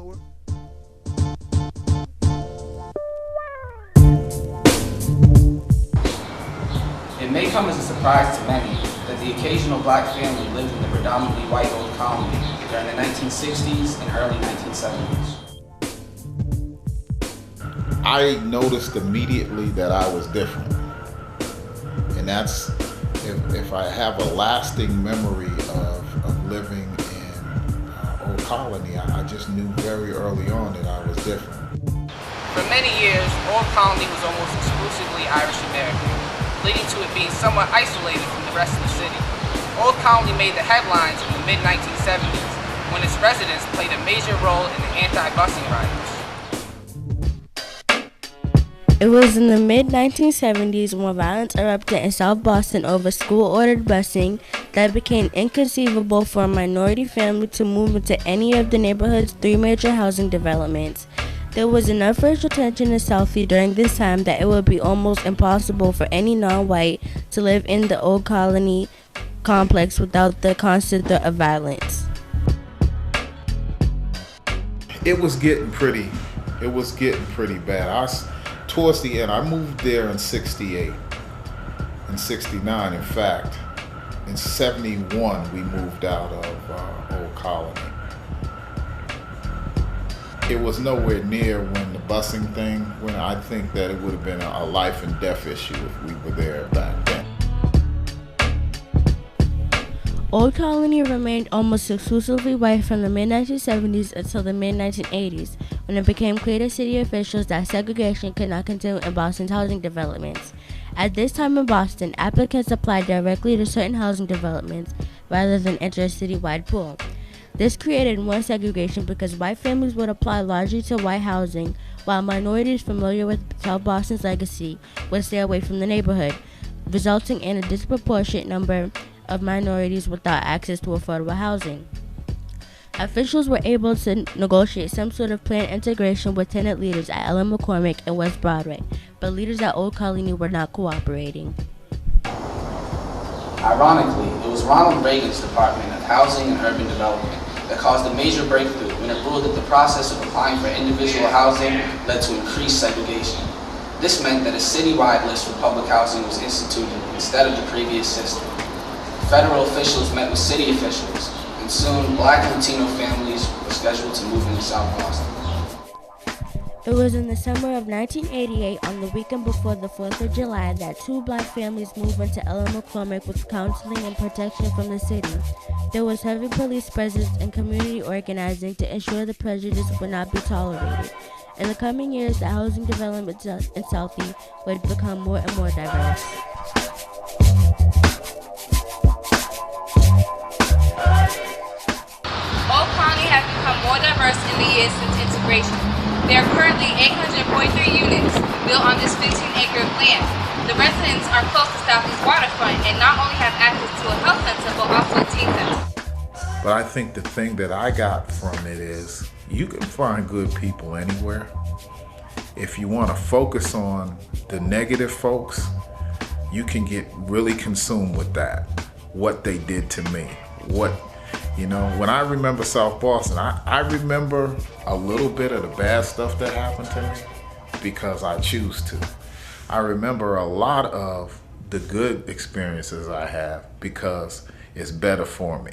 power. It may come as a surprise to many that the occasional black family lived in the predominantly white Old Colony during the 1960s and early 1970s. I noticed immediately that I was different. And that's, if I have a lasting memory of living in Old Colony, I just knew very early on that I was different. For many years, Old Colony was almost exclusively Irish American, leading to it being somewhat isolated from the rest of the city. Old Colony made the headlines in the mid-1970s when its residents played a major role in the anti-busing riots. It was in the mid-1970s when violence erupted in South Boston over school-ordered busing that it became inconceivable for a minority family to move into any of the neighborhood's 3 major housing developments. There was enough racial tension in Southie during this time that it would be almost impossible for any non-white to live in the Old Colony complex without the constant threat of violence. It was getting pretty bad. Towards the end, I moved there in 68, in 69, in fact. In 71, we moved out of Old Colony. It was nowhere near when the busing thing, when I think that it would have been a life and death issue if we were there back then. Old Colony remained almost exclusively white from the mid-1970s until the mid-1980s, when it became clear to city officials that segregation could not continue in Boston's housing developments. At this time in Boston, applicants applied directly to certain housing developments rather than enter a city-wide pool. This created more segregation because white families would apply largely to white housing, while minorities familiar with South Boston's legacy would stay away from the neighborhood, resulting in a disproportionate number of minorities without access to affordable housing. Officials were able to negotiate some sort of planned integration with tenant leaders at Ellen McCormick and West Broadway, but leaders at Old Colony were not cooperating. Ironically, it was Ronald Reagan's Department of Housing and Urban Development that caused a major breakthrough when it ruled that the process of applying for individual housing led to increased segregation. This meant that a citywide list for public housing was instituted instead of the previous system. Federal officials met with city officials, and soon black and Latino families were scheduled to move into South Boston. It was in the summer of 1988, on the weekend before the 4th of July, that 2 black families moved into Ellen McCormick with counseling and protection from the city. There was heavy police presence and community organizing to ensure the prejudice would not be tolerated. In the coming years, the housing development in Southie would become more and more diverse. Old Colony has become more diverse in the years since integration. There are currently 843 units built on this 15-acre of land. The residents are close to Southeast waterfront and not only have access to a health center, but also a teen center. But I think the thing that I got from it is you can find good people anywhere. If you want to focus on the negative folks, you can get really consumed with that, what they did to me, when I remember South Boston, I remember a little bit of the bad stuff that happened to me because I choose to. I remember a lot of the good experiences I have because it's better for me.